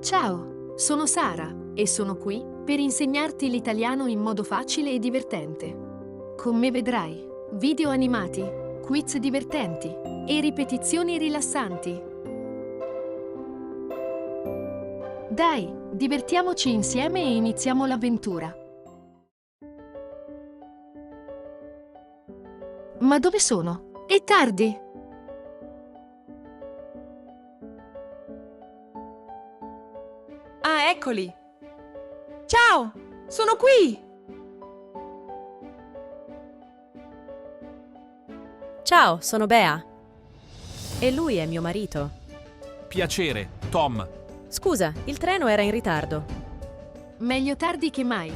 Ciao, sono Sara e sono qui per insegnarti l'italiano in modo facile e divertente. Con me vedrai video animati, quiz divertenti e ripetizioni rilassanti. Dai, divertiamoci insieme e iniziamo l'avventura. Ma dove sono? È tardi! Ah, eccoli! Ciao! Sono qui! Ciao, sono Bea. E lui è mio marito. Piacere, Tom. Scusa, il treno era in ritardo. Meglio tardi che mai.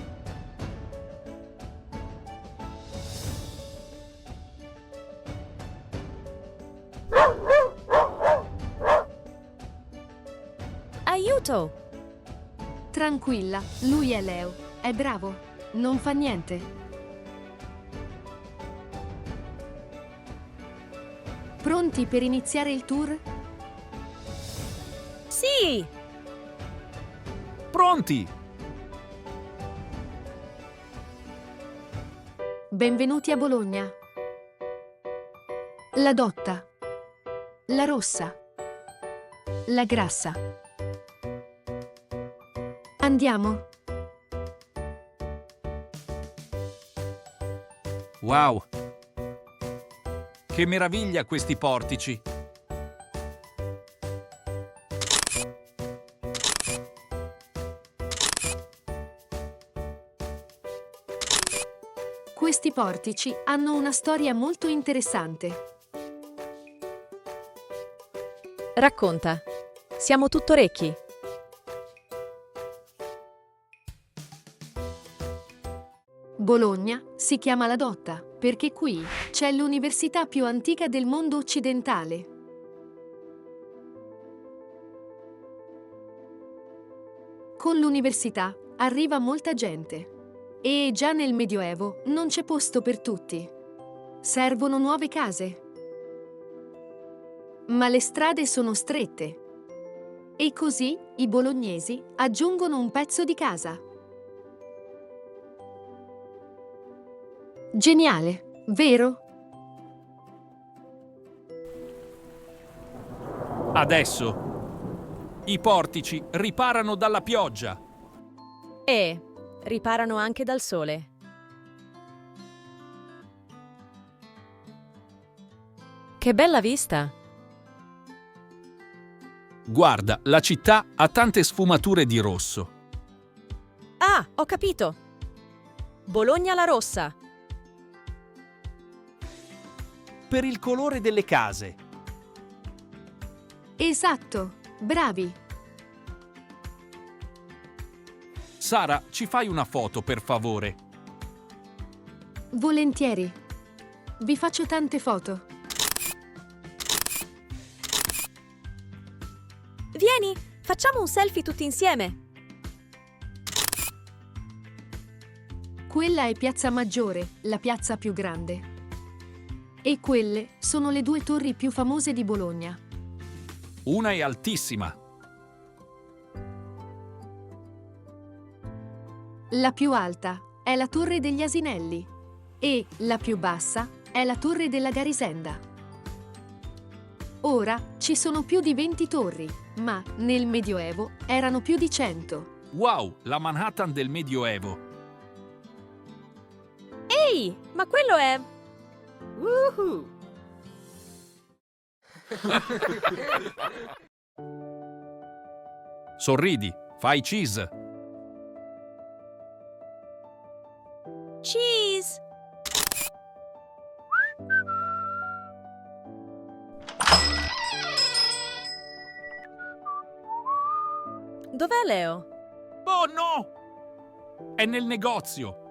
Aiuto! Tranquilla, lui è Leo. È bravo. Non fa niente. Pronti per iniziare il tour? Sì! Pronti? Benvenuti a Bologna. La Dotta. La Rossa. La Grassa. Andiamo. Wow! Che meraviglia questi portici! Questi portici hanno una storia molto interessante. Racconta. Siamo tutto orecchi. Bologna si chiama La Dotta perché qui c'è l'università più antica del mondo occidentale. Con l'università arriva molta gente e già nel Medioevo non c'è posto per tutti. Servono nuove case. Ma le strade sono strette e così i bolognesi aggiungono un pezzo di casa. Geniale, vero? Adesso i portici riparano dalla pioggia. E riparano anche dal sole. Che bella vista! Guarda, la città ha tante sfumature di rosso. Ah, ho capito! Bologna la Rossa. Per il colore delle case. Esatto, bravi. Sara, ci fai una foto, per favore? Volentieri. Vi faccio tante foto. Vieni, facciamo un selfie tutti insieme. Quella è Piazza Maggiore, la piazza più grande. E quelle sono le due torri più famose di Bologna. Una è altissima. La più alta è la Torre degli Asinelli e la più bassa è la Torre della Garisenda. Ora ci sono più di 20 torri, ma nel Medioevo erano più di 100. Wow, la Manhattan del Medioevo. Ehi, ma quello è... Woohoo! Sorridi, fai cheese. Cheese! Dov'è Leo? Oh no! È nel negozio.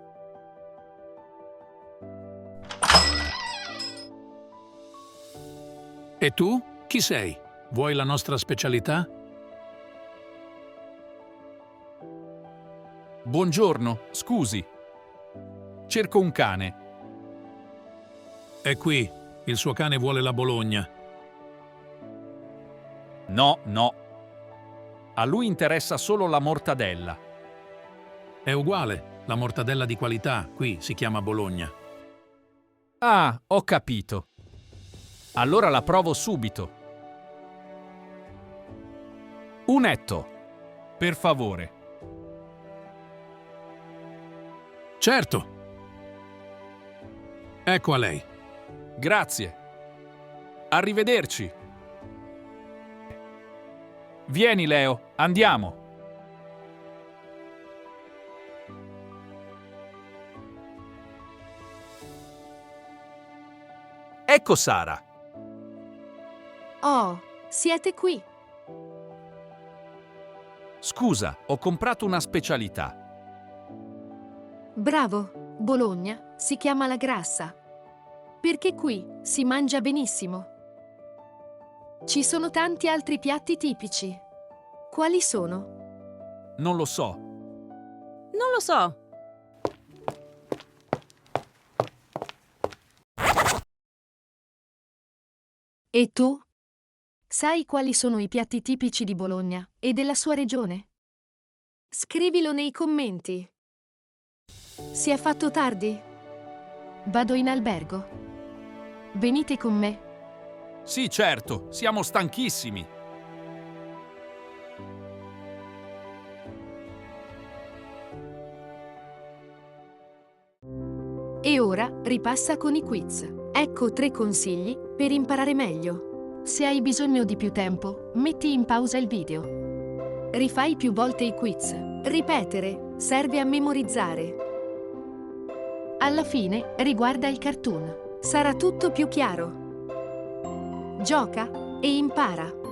E tu? Chi sei? Vuoi la nostra specialità? Buongiorno, scusi. Cerco un cane. È qui. Il suo cane vuole la Bologna. No, no. A lui interessa solo la mortadella. È uguale, la mortadella di qualità qui si chiama Bologna. Ah, ho capito. Allora la provo subito. Un etto, per favore. Certo. Ecco a lei. Grazie. Arrivederci. Vieni, Leo, andiamo. Ecco Sara. Oh, siete qui. Scusa, ho comprato una specialità. Bravo, Bologna si chiama la Grassa. Perché qui si mangia benissimo. Ci sono tanti altri piatti tipici. Quali sono? Non lo so. Non lo so. E tu? Sai quali sono i piatti tipici di Bologna e della sua regione? Scrivilo nei commenti. Si è fatto tardi? Vado in albergo. Venite con me. Sì, certo, siamo stanchissimi. E ora ripassa con i quiz. Ecco 3 consigli per imparare meglio. Se hai bisogno di più tempo, metti in pausa il video. Rifai più volte i quiz. Ripetere serve a memorizzare. Alla fine, riguarda il cartoon. Sarà tutto più chiaro. Gioca e impara.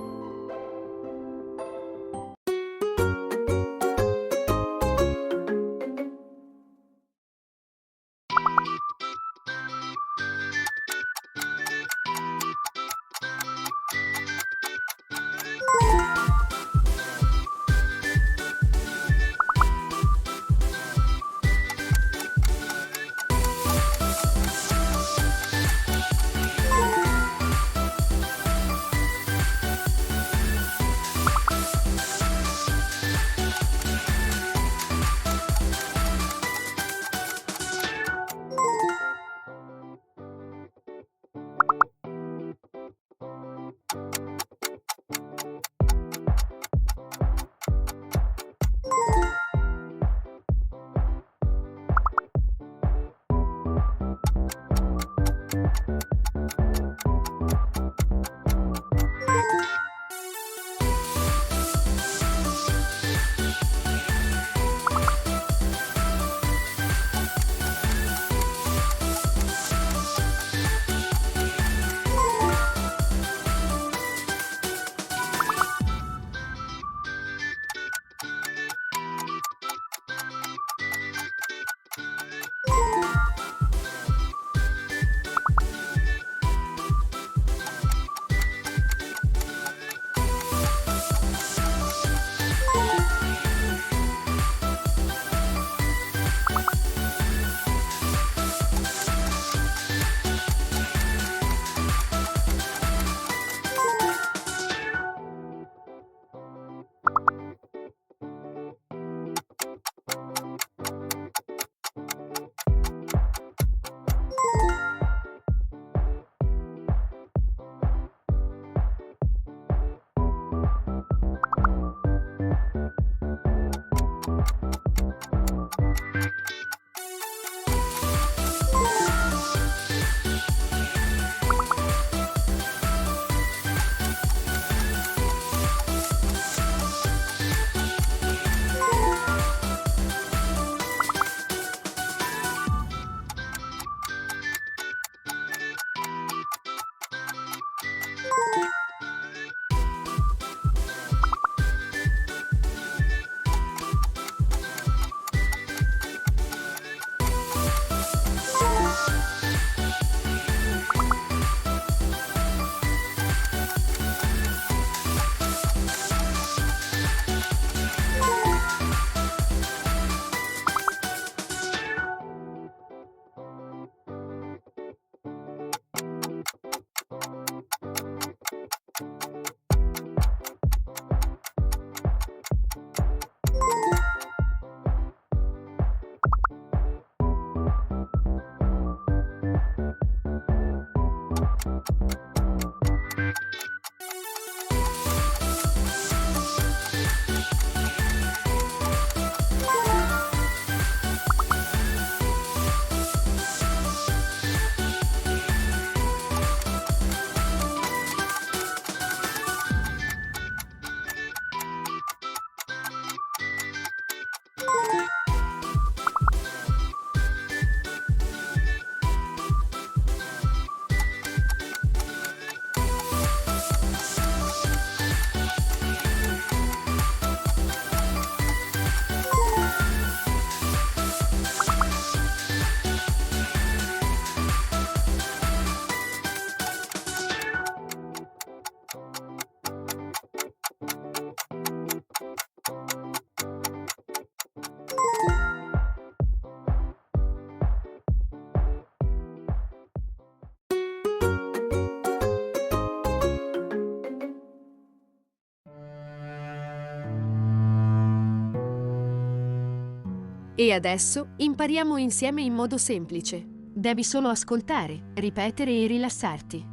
E adesso impariamo insieme in modo semplice. Devi solo ascoltare, ripetere e rilassarti.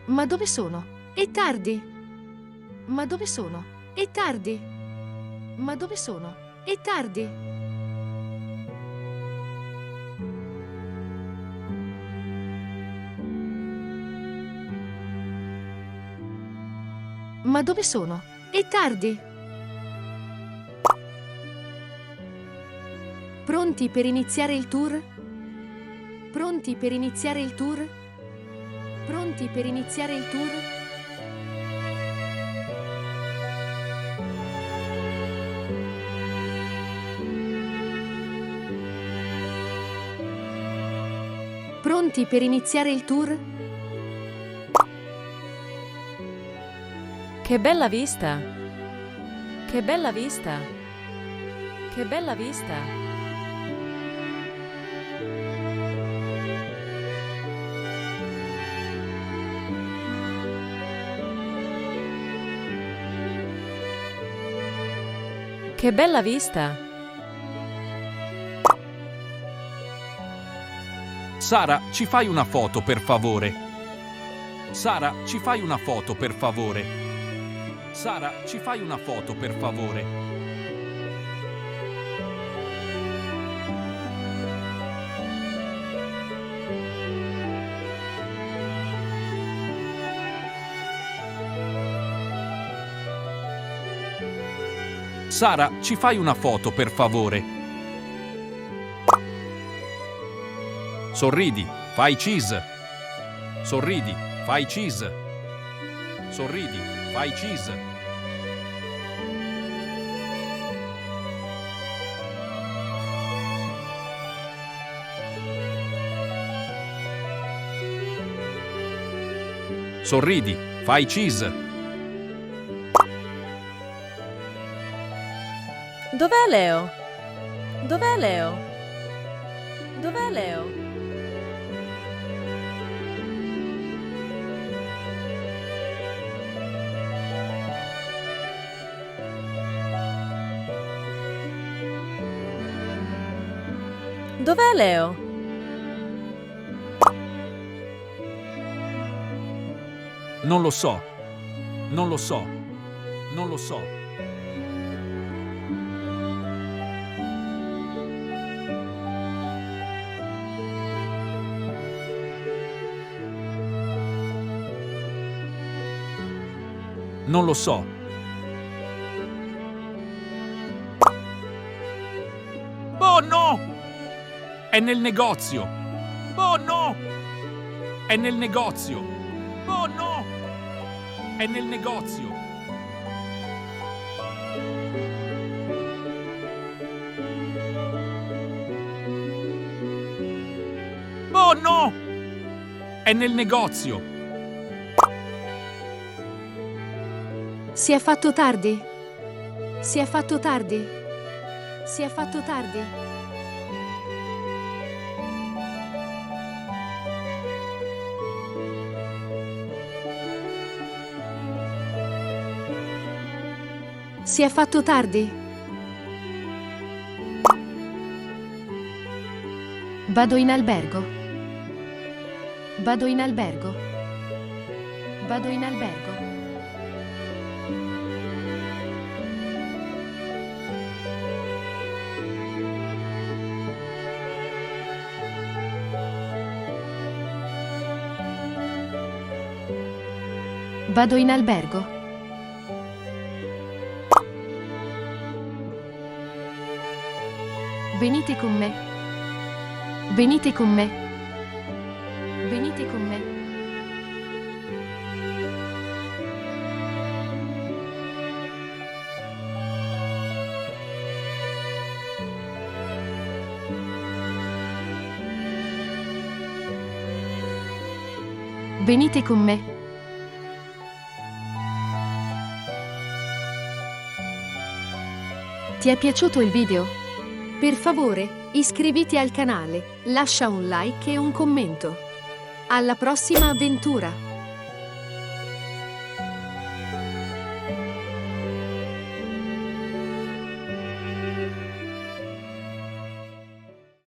Ma dove sono? È tardi. Ma dove sono? È tardi. Ma dove sono? È tardi. Ma dove sono? È tardi. Pronti per iniziare il tour? Pronti per iniziare il tour? Pronti per iniziare il tour? Pronti per iniziare il tour? Che bella vista! Che bella vista! Che bella vista! Che bella vista! Sara, ci fai una foto per favore? Sara, ci fai una foto per favore? Sara, ci fai una foto per favore? Sara, ci fai una foto per favore? Sorridi, fai cheese. Sorridi, fai cheese. Sorridi, fai cheese. Sorridi, fai cheese. Dov'è Leo? Dov'è Leo? Dov'è Leo? Dov'è Leo? Non lo so. Non lo so. Non lo so. Non lo so. Oh no! È nel negozio! Oh no! È nel negozio! Oh no! È nel negozio! Oh no! È nel negozio! Si è fatto tardi? Si è fatto tardi? Si è fatto tardi? Si è fatto tardi? Vado in albergo. Vado in albergo. Vado in albergo. Vado in albergo. Venite con me. Venite con me. Venite con me. Venite con me. Ti è piaciuto il video? Per favore, iscriviti al canale, lascia un like e un commento. Alla prossima avventura!